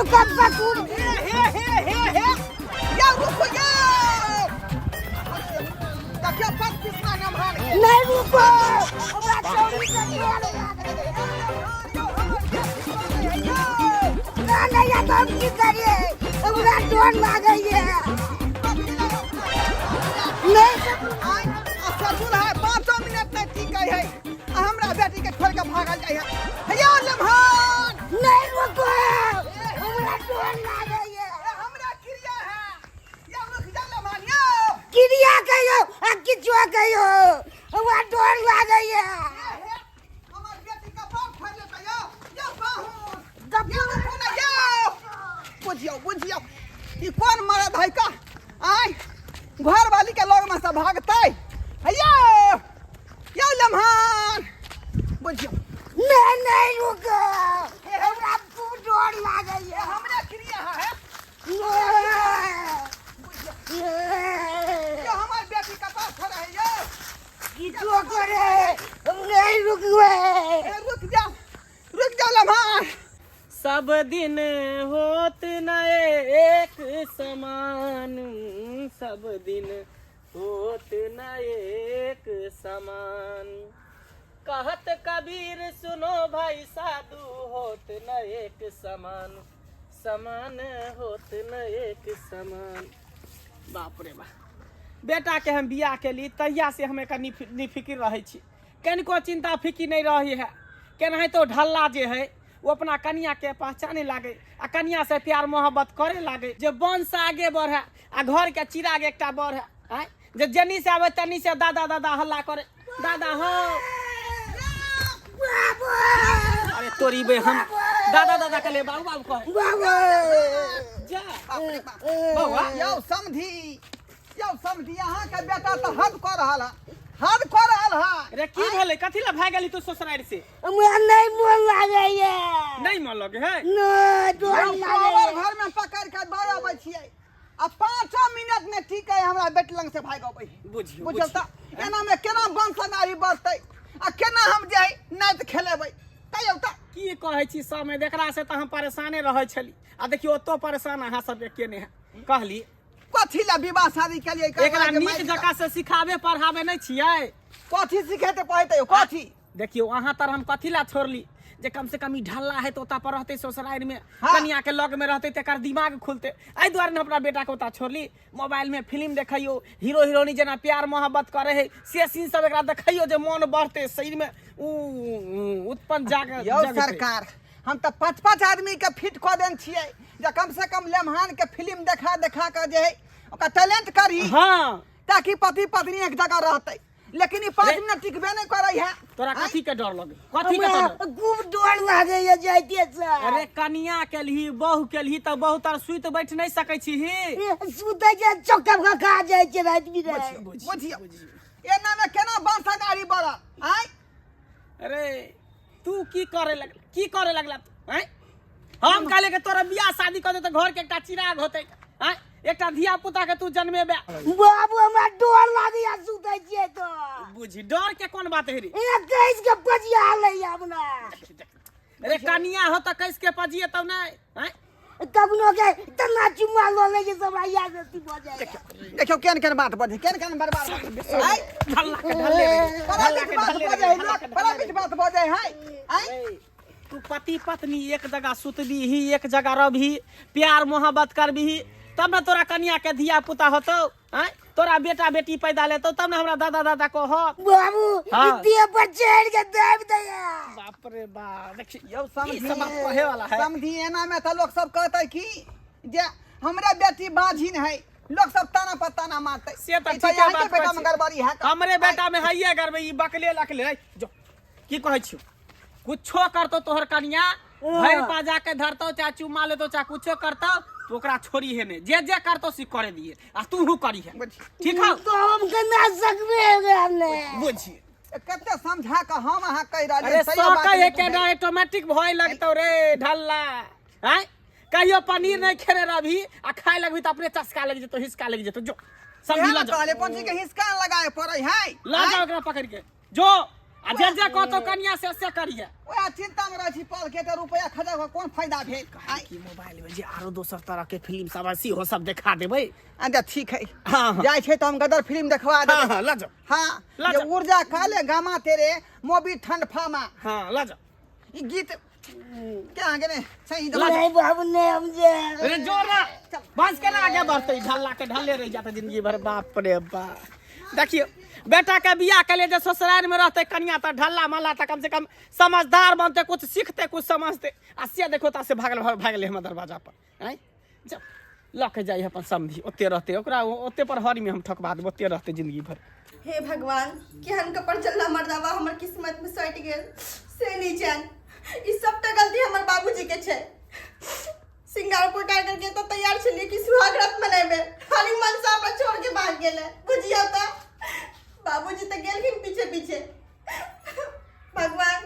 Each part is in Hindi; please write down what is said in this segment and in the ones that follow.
कब तक हे या रुको या क्या बात किसना नाम है नहीं रुको हमरा चोरी से ना या तो हम की करिए हमरा डर लागे ये नहीं ससुर है 5 मिनट में ठीक है हमरा बेटी के छोड़ के भागल जाय है भैया लम्हान नहीं रुको हमरा डर लागे ये हमरा क्रिया है या रुक जा लम्हान यो क्रिया कहियो आ किछो कहियो हमरा डर लागे ये हमर बेटी का बाप फैल लेता यो बाहू गप्पू ना यो बुझियो ई कौन मरद है का आय घर वाली के लोग में से भागते भैया यो लम्हान बुझियो नहीं रुको हमरा खूब डर लागे ये हमरा क्रिया है यो हमार बेटी का पास खड़ा है यो किछो करे हम नहीं रुकवे रुक जाओ लम्हान सब दिन होत न एक समान सब दिन होत न एक समान कहत कबीर सुनो भाई साधु होत न एक समान समान होत न एक समान। बाप रे बाप बेटा के हम बियाह के लिए तहिया से हमें कनी निफिकिर रहे छी कनिको चिंता फिकी नहीं रही है केनाहे तो ढल्ला जे है वो अपना कन्या के पहचाने लागे आ कन्या से प्यार मोहब्बत करे लागे जे वंश आगे बढ़े आ घर के चिराग एकटा बढ़े आय जे जनी से आवे तनी से दादा दादा हल्ला करे दादा हो अरे तोरी बे हम दादा दादा के ले बाबू बाबू कहे जा बउआ यो समधी यहाँ के बेटा तो हद कर रहा है अरे की भेले कथी ला भाग गेली तू ससुराल से हमरा नहीं मन लागे ये नहीं मन लगे है नहीं डर लागे घर में पकड़ के बारह बजिए अब 5 मिनट में ठीक है हमरा बेटी लंग से भाग अबै बुझियो बुझल त एना में केना वंशनारी बढ़तै आ केना हम जाय नाच खेलेबै कहियो त की कहै छी समय देखरा से त हम परेशाने रहै छली आ देखियो तो परेशान अहाँ सब केने है कहली कथी ला विवाह शादी के लिए एकरा नीक जका से सिखावे पढ़ावे नहीं छियै कथी सिखेते पढ़ते हो कथी देखियो अहाँ तर हम कथी ला छोड़ली जे कम से कम ई ढल्ला है तो ओता पर रहते ससुराल में हाँ। कन्या के लग में रहते तेकर दिमाग खुलते एहि दुआरे ने अपना बेटा के ओता छोड़ली मोबाइल में फिल्म देखियो हीरो हीरोइनी जना प्यार मोहब्बत करे है से सीन सब एकरा देखियो जे मन बढ़ते शरीर में उत्पन्न जाग यो सरकार हम तो 5 आदमी के फिट क देन छियै जे कम से कम लम्हान के फिल्म देखा के जे है ओका टैलेंट करी हां ताकि पति पत्नी एक जगह रहते लेकिन 5 मिनट टिकबे नहीं करे है तोरा कथी के डर लगे कथी के डर खूब डर लागे ये जाइते से अरे कन्या के लिए बहू के लिए तो बहुत तर सुत बैठ नहीं सकै छी ही सुते जे चक्कर खा जाय छै रात बिरात बुझियो एना में केना वंशनारी बढ़ल आय अरे तू की करे लगला तू हैं हम कहले के तोरा बियाह शादी कर दे तो घर के एकटा चिराग होते हैं एकटा धिया पुता के तू जन्मेबे बाबू हमरा डर लागे या सुते छियै तो बुझी डर के कोन बात है रे 21 के पजिया ले हमरा अरे कन्या हो तो कैस के पजिए तब नहीं हैं कबनो के तना चुम्मा लो ले जे सब आया जति भ जाए देखियो केन बात बजे केन बर्बाद आय ढल्ला के ढल्ले बड़ा बीच बात बजे है आय तू पति पत्नी एक जगह सुतबी ही एक जगह रहबी प्यार मोहब्बत करबी तब ना तोरा कन्या के धिया पुता होतो हैं तोरा बेटा बेटी पैदा लेतो तब ना हमरा दादा दादा को हो बाबू दिए पर चढ़ के देव दया बाप रे बाप देखिए यो समझी सब कहे वाला है समझी एना में तो लोग सब कहते कि जे हमरा बेटी बाझिन है लोग सब ताना पर ताना मारते से तो ठीक है बात बेटा में गड़बड़ी है हमरे बेटा में हइये गड़बे ई बकले लकले जो की कहै छी कुछो करतो तोहर कन्या भैर पा जाके धरतो चाहे चुम्मा लेतो चाहे कुछो करतो तो ओकरा छोड़ी है ने जे करतो सी करे दिए आ तू हु करी है ठीक है तो हम के ना सकबे ने बुझी कते समझा के हम अहाँ कह रहल अरे सौ कहे के ना ऑटोमेटिक भय लगतो रे ढल्ला हैं कहियो पनीर नहीं खेरे रही आ खाए लगबी तो अपने चस्का लग जतो हिसका लग जतो जो समझ ला कहले पंछी के हिसका लगाए पड़े है ला जाओ एकरा पकड़ के जो आ जे जे कहतो कनिया से करिए ओए चिंता में रही पाल के तो रुपया खजा का कौन फायदा भेल की मोबाइल में जे आरो दोसर तरह के फिल्म सब है हो सब दिखा देबै। अच्छा ठीक है हाँ जाय छे तो हम गदर फिल्म देखवा दे। हाँ ला जाओ हाँ ला ये जा। ऊर्जा काले गामा तेरे मोबी ठंड फामा हाँ ला जाओ ये गीत क्या आगे ने सही ला दबा जाओ। नहीं बाबू नहीं हम जे अरे जोर ना बस के ना आगे बढ़ते ढल्ला के ढल्ले रह जाते जिंदगी भर। बाप रे बाप देखिए बेटा के बियाह के लिए जो ससुराल में रहते कन्या तो ढल्ला मल्ला तो कम से कम समझदार बनते कुछ सीखते कुछ समझते। आ से देखो ता से भागले हम दरवाजा पर हैं जब लके जाई अपन समझी ओते रहते ओकरा ओते पर हरी में हम ठकवा देब ओते रहते जिंदगी भर। हे भगवान केहन कपर चलना मर्दावा हमर किस्मत में सट गेल से नहीं जान। ई सबटा गलती हमर बाबूजी के छै। सिंगापुर का करके तो तैयार छलिए कि सुहाग रात मनेबे खाली मन से हमरा छोड़ के भाग गेले बुझिया त बाबूजी तो गेलखिन पीछे पीछे। भगवान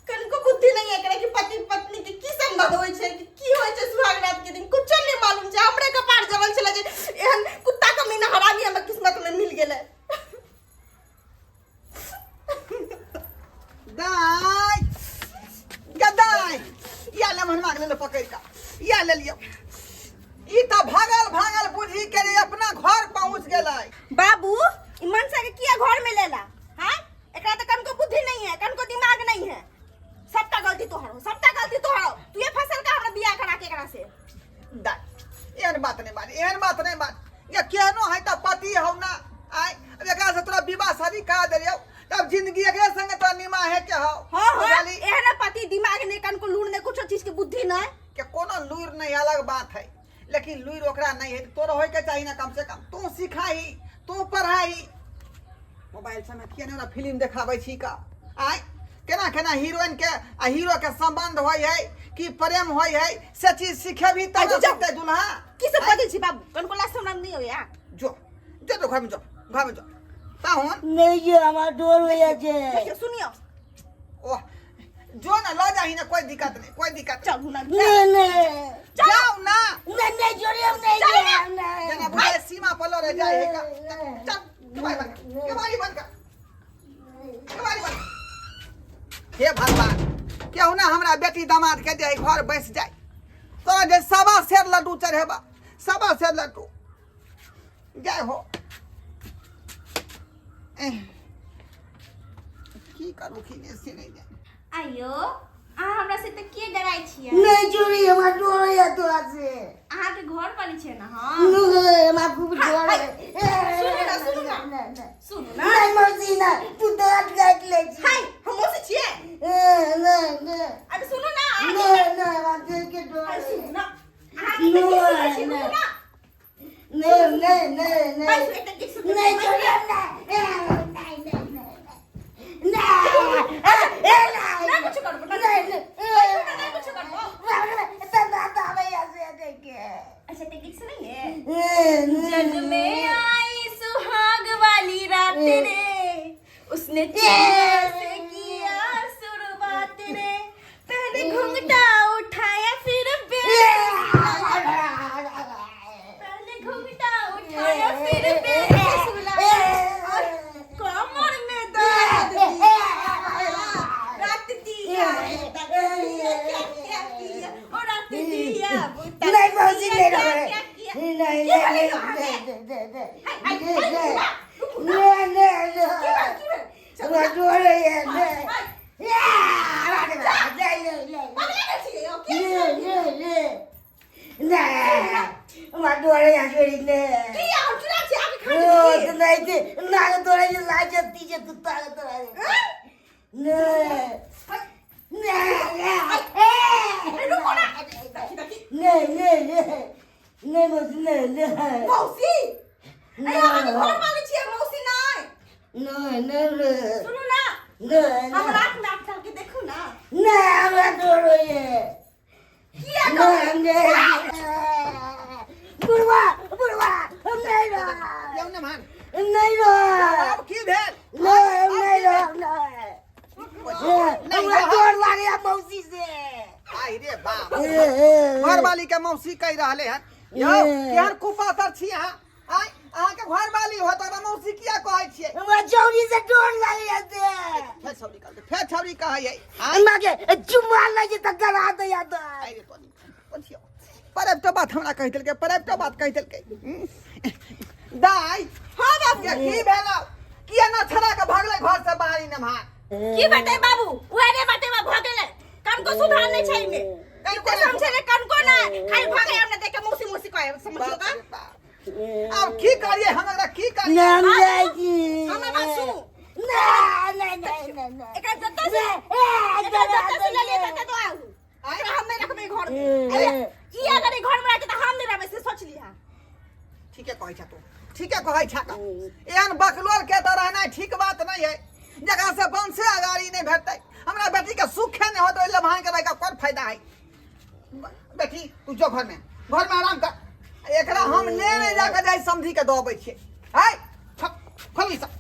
कनको बुद्धि नहीं है करे कि पति पत्नी के की संबंध होय छै की होय छै सुहाग रात के दिन कुछ नहीं मालूम छै। हमरे कपार जवल छले जे एहन कुत्ता कमीना हरामी हमर किस्मत में मिल गेले। दाई गदाई या ले मन मांग ले पकड़ का या ले लियो ई तो भागल बुझी के रे अपना घर पहुंच गेलै। बाबू ई मनसा के किया घर में लेला हां एकरा त कनको बुद्धि नहीं है कनको दिमाग नहीं है। सबका गलती तोहरो तू ये फसल का हमरा बियाह करा के एकरा से दाई एहन बात नहीं बात ये केनो है त पति हौ ना आय एकरा से तोरा विवाह शादी करा देलियो तब जिंदगी एकरे संग तो निमा है के हौ। हां एहन पति दिमाग नहीं कनको लूर ने कुछ चीज के बुद्धि नहीं के कोनो लूर नहीं अलग बात है लेकिन लूर ओकरा नहीं है तोरा होय के चाहिए ना कम से कम तू सिखाई तू पढ़ाई। मोबाइल से में केना ना फिल्म देखाबै छी का आय केना हीरोइन के आ हीरो के संबंध होय है कि प्रेम होय है से चीज सिखेबी तब अच्छा, सकते दुल्हा की सब बदल छी बाबू कनको ला सुनाम नहीं हो या जो तो घर में जो ताहुन नहीं जे हमार डोर होया जे सुनियो ओह जो ना लो जाही ना कोई दिक्कत नहीं चलू ना नहीं जाओ ना नहीं जोड़ी हम नहीं जे जना बुझे सीमा पर लो रह जाए है का चल कमाई बंद कर हे भगवान केहू ना हमरा बेटी दामाद के जे घर बैस जाए तो जे सवा सेर लड्डू चढ़ेबा सवा सेर लड्डू जय हो की करू की ने से नहीं जाए आयो आ हमरा से त के डराई छियै नहीं जोड़ी हमार डोर होया तो से अहाँ के घर वाली छै ना हां हमार खूब डोर सुनो ना नहीं मर्जी ना तू तो अटकाट ले छी हाय हम से छियै नहीं अरे सुनो ना नहीं हमार दिल के डोर अरे सुनो ना नहीं जोड़ी जग में आई सुहाग वाली रात रे उसने चेहरे से किया शुरुआत रे पहले घूंघटा उठाया फिर पहले घूंघटा उठाया फिर कमर में दर्द रात दिया और रात दिया नहीं मौसी ले रहा है मौसी अरे आगे घर वाली छियै मौसी नहीं सुनो ना हम रात में आँख डाल के देखू ना किया बुढ़वा हम नहीं रहा यौ ने मान नहीं रहा अब की भेल नहीं हमरा डर लागया मौसी से आई रे बाप घर वाली के मौसी कह रहले हन यौ केहन कुपातर छी अहाँ आय अहाँ के घर वाली हो तो मौसी किया कहै छियै हमरा चौरी से डर लागे याते फेर छौरी कहै फेर छौरी कहै हमरा के चुम्मा लागे त करा दे याते अरे तोनी पोछियो परब तो बात हमरा कहि देलकै परब तो बात कहि देलकै दाई हाँ बाबू की भेलौ किया ना छड़ा के भागले घर से बाहरी न भाग की बते बाबू उहे रे बते बा भ गेले कन को सुधार नहीं छै में कन को समझे रे कन को ना खाली भागे हमने देख के मौसी मौसी कहे समझियो का अब की करिए हमरा की करिए नाम जाई हमरा बासु ना एकरा जत्ता से ले ले जत्ता तो आउ एकरा हम नहीं रखबे घर में अरे ई अगर घर में रखे त हम नहीं रहबे से सोच लिहा ठीक है कहै छ तू ठीक है कहै छ एहन बकलोल के त रहना ठीक बात नहीं है जगह से बंसे अगाड़ी नहीं भेटतै हमरा बेटी के सुख नहीं होत ओइ लभान के रह कोन फायदा है बेटी तू जो घर में आराम कर एकरा हम लेने जाके जाय समझी के दबै छियै है खोली सब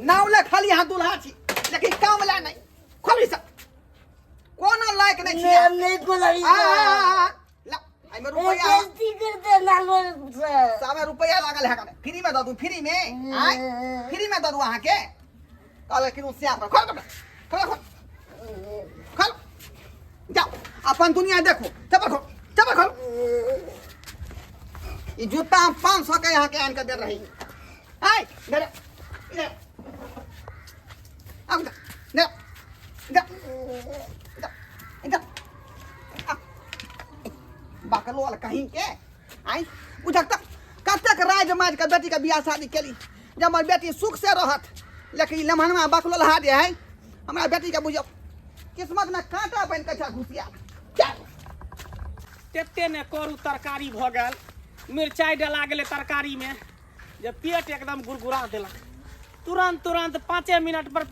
नाव ले खाली हाथ दुल्हा छी लेकिन काम ला नहीं खोली सब कोनो लायक नहीं छी नाम नहीं कोलाई ला आई में रुपया गलती करते नालो सामे रुपया लागल है कने फ्री में द दू फ्री में आय फ्री में द दू अहाँ के कहले कि सिया पर खोल जाओ अपन दुनिया देखो चपर खोल ये जूता 500 के यहाँ के आन कर दे रही है आय इधर अब इधर बाकलो वाला कहीं के आय उठक कतक राज माज के बेटी के बियाह शादी केली जब हमर बेटी सुख से रहत लेकिन लमहनमा बाकलो लहा दे है हमरा बेटी के बुझो किस्मत में कांटा बन के छा घुसिया क्या तेते ने करू तरकारी भ गेल मिरचाई डला गेले तरकारी में जब पेट एकदम गुरगुरा देला तुरंत 5 मिनट पर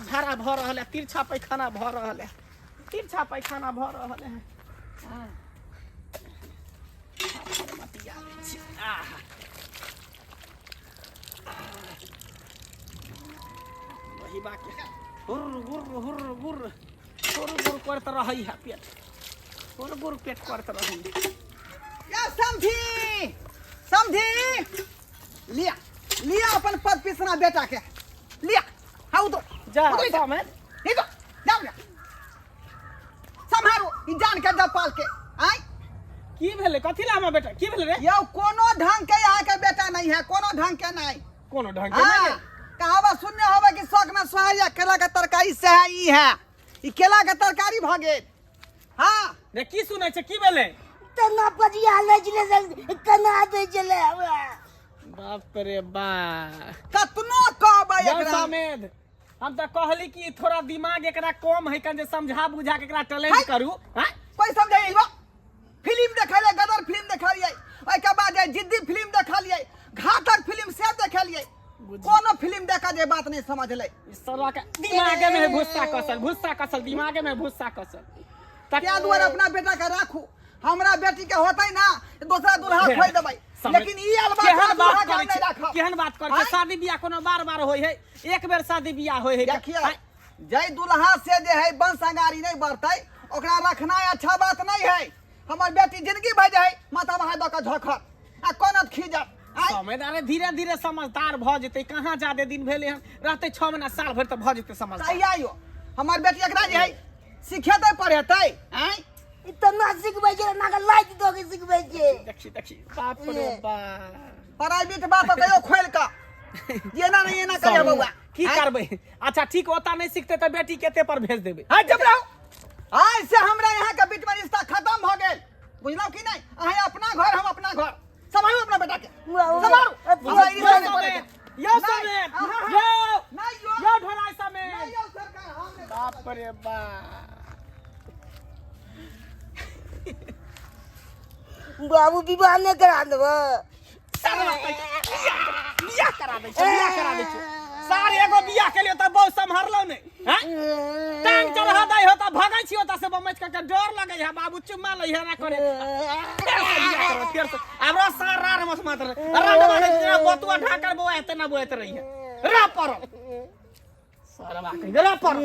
झाड़ा भ रहल है तिरछा पैखाना भ रहल है हां वही बाकी हुर करत रही है पेट हुर पेट करत रही या समझी लिया अपन पद पिसना बेटा के लिया हाउ तो जा में नहीं तो जाओ जा संभारो ई जान के दपाल के आय की भेले कथि ला हमर बेटा की भेले रे यो कोनो ढंग के यहाँ के बेटा नहीं है कोनो ढंग के नहीं कोनो ढंग के नहीं कहावत सुनने होवे कि शौक में सोहाया केला के तरकारी से ई है ई केला के तरकारी भ गेल हां रे की सुनै छै की भेले तना पजिया ले चले तना दे चले बाप रे बा कतनो कहबै एकरा समेद हम त कहली कि थोड़ा दिमाग एकरा कम है कन जे समझा बुझा के एकरा टैलेंट करू हां कोई समझाइबो फिल्म देखले गदर फिल्म देखलिए ओइ के बाद जिद्दी फिल्म देखलिए घातक फिल्म से देखलिए कोनो फिल्म देखा जे बात नहीं समझ ले सरवा के दिमाग में भुस्सा कसल दिमाग में भुस्सा कसल क्या दुआर अपना बेटा के राखू हमरा बेटी के होतै ना दूसरा दुल्हा खोइ देबै लेकिन ई अलबा केहन बात कर शादी बियाह कोनो बार होय है एक बेर शादी बियाह होय है देखिए जय दुल्हा से जे है वंश अगाड़ी नहीं बढ़तै ओकरा रखना अच्छा बात नहीं है हमर बेटी जिंदगी भर जाए माथा वहां द के झखर आ कोनत खिजत समझदार धीरे धीरे समझदार भ जेतै कहां ज्यादा दिन भेले हन रहते 6 महीना साल भर त भ जेतै समझदार सही आयो हमर बेटी एकरा जे है सिखेतै पढ़ेतै हैं इतना सिखबै जे ना के लाइट दो के सिखबै जे देखी बाप रे बाप प्राइवेट बात कहियो खोल का ये ना नहीं ना कहियो बउआ की करबै अच्छा ठीक होता नहीं सीखते त बेटी केते पर भेज देबै हां जब रहो आज से हमरा यहाँ के बीच में रिश्ता खत्म भ गेल बुझलौ कि नहीं अहे अपना घर हम अपना घर संभालो अपना बेटा के संभालो यो समेत यो ढोलाई समेत नहीं यो सरकार हमने बाप रे बाप बाबू विवाह नहीं करा देबो बियाह करा दै छै सारे एगो बियाह के लिए त बहुत संभरलो नै हैं टांग चढ़ा दै हो त भागै छी ओता से बमच के डर लगै है बाबू चुम्मा लै है ना करे फिर से हमरा सारा रमस मात्र रंड वाले बतुआ ढाकर बोए एते ना बोएत रही है रा पर सारा बा कहि रा पर